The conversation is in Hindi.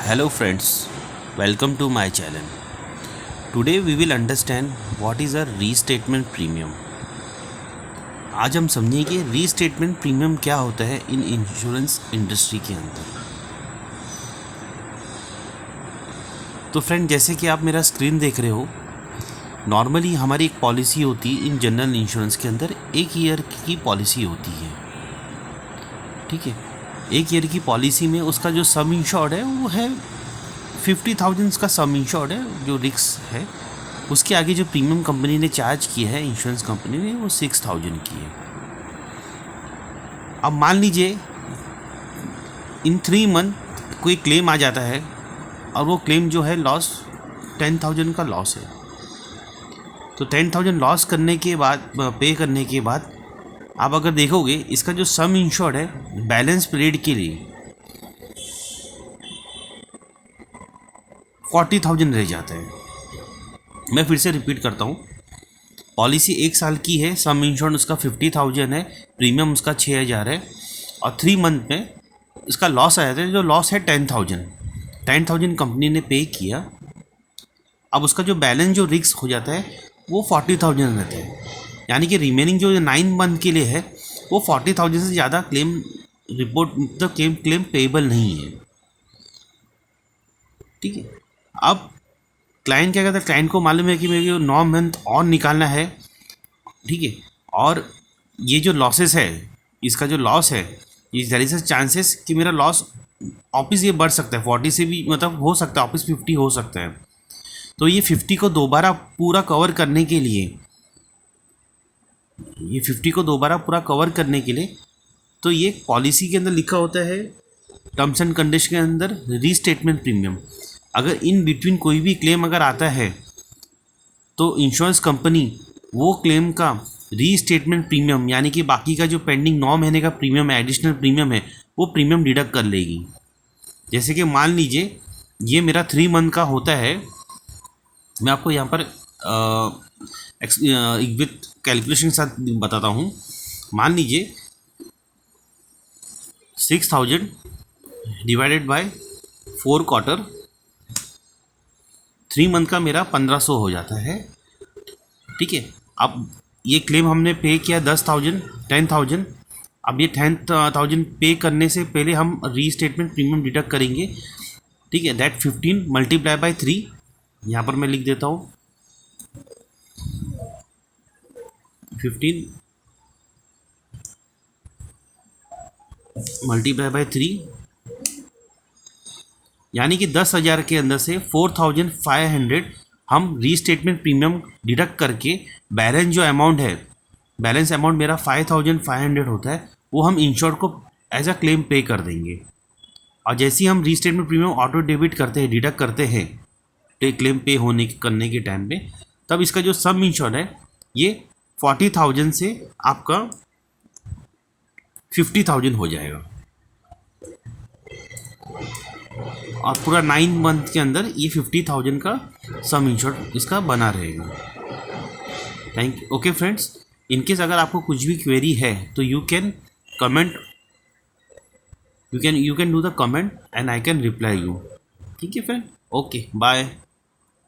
Hello friends, welcome to my channel. Today we will understand what is a restatement premium. आज हम समझेंगे रीस्टेटमेंट प्रीमियम क्या होता है इन इंश्योरेंस इंडस्ट्री के अंदर। तो फ्रेंड, जैसे कि आप मेरा स्क्रीन देख रहे हो, नॉर्मली हमारी एक पॉलिसी होती है इन जनरल इंश्योरेंस के अंदर, एक ईयर की पॉलिसी होती है। ठीक है, एक ईयर की पॉलिसी में उसका जो सम इंश्योर्ड है वो है 50,000 का सम इंश्योर्ड है, जो रिस्क है। उसके आगे जो प्रीमियम कंपनी ने चार्ज किया है, इंश्योरेंस कंपनी ने, वो 6,000 की है। अब मान लीजिए इन 3 मंथ कोई क्लेम आ जाता है और वो क्लेम जो है लॉस 10,000 का लॉस है। तो 10,000 लॉस करने के बाद, पे करने के बाद, आप अगर देखोगे इसका जो सम इंश्योर्ड है बैलेंस पीरियड के लिए 40,000 रह जाता है। मैं फिर से रिपीट करता हूँ, पॉलिसी 1 साल की है, सम इंश्योर्ड उसका 50,000 है, प्रीमियम उसका 6,000 है, और 3 मंथ में इसका लॉस आ जाता है। जो लॉस है 10,000 कंपनी ने पे किया। अब उसका जो बैलेंस, जो रिस्क हो जाता है, वो 40,000 रहता है। यानी कि रिमेनिंग जो 9 मंथ के लिए है वो 40,000 से ज़्यादा क्लेम रिपोर्ट, मतलब क्लेम पेएबल नहीं है। ठीक है, अब क्लाइंट क्या करता है, क्लाइंट को मालूम है कि मेरे को 9 मंथ और निकालना है। ठीक है, और ये जो लॉसेस है, इसका जो लॉस है, ये देयर इज अ चांसेस कि मेरा लॉस ऑफिस ये बढ़ सकता है, 40 से भी मतलब हो सकता है, ऑफिस 50 हो सकता है। तो ये 50 को दोबारा पूरा कवर करने के लिए, तो ये पॉलिसी के अंदर लिखा होता है, टर्म्स एंड कंडीशन के अंदर, रीस्टेटमेंट प्रीमियम। अगर इन बिटवीन कोई भी क्लेम अगर आता है तो इंश्योरेंस कंपनी वो क्लेम का रीस्टेटमेंट प्रीमियम, यानी कि बाकी का जो पेंडिंग 9 महीने का प्रीमियम है, एडिशनल प्रीमियम है, वो प्रीमियम डिडक्ट कर लेगी। जैसे कि मान लीजिए ये मेरा 3 मंथ का होता है। मैं आपको यहाँ पर विथ कैलकुलेशन के साथ बताता हूँ। मान लीजिए 6,000 डिवाइडेड बाय 4 क्वार्टर, 3 मंथ का मेरा 1,500 हो जाता है। ठीक है, अब ये क्लेम हमने पे किया 10,000। अब ये 10,000 पे करने से पहले हम रीस्टेटमेंट प्रीमियम डिडक्ट करेंगे। ठीक है, दैट 15 मल्टीप्लाई बाय 3, यहाँ पर मैं लिख देता हूँ 15 मल्टीप्लाई बाय 3, यानी कि 10,000 के अंदर से 4,500 हम रीस्टेटमेंट प्रीमियम डिडक्ट करके बैलेंस जो अमाउंट है, बैलेंस अमाउंट मेरा 5,500 होता है, वो हम इंश्योर्ड को एज अ क्लेम पे कर देंगे। और जैसे ही हम रीस्टेटमेंट प्रीमियम ऑटो डेबिट करते हैं, डिडक्ट करते हैं क्लेम पे करने के टाइम पे, तब इसका जो सम इंश्योर्ड है ये 40,000 से आपका 50,000 हो जाएगा, और पूरा 9 मंथ के अंदर ये 50,000 का सम इंश्योर्ड इसका बना रहेगा। Thank you. Okay friends, in case अगर आपको कुछ भी क्वेरी है तो you can comment, you can do the comment and I can reply you. ठीक है फ्रेंड, ओके बाय।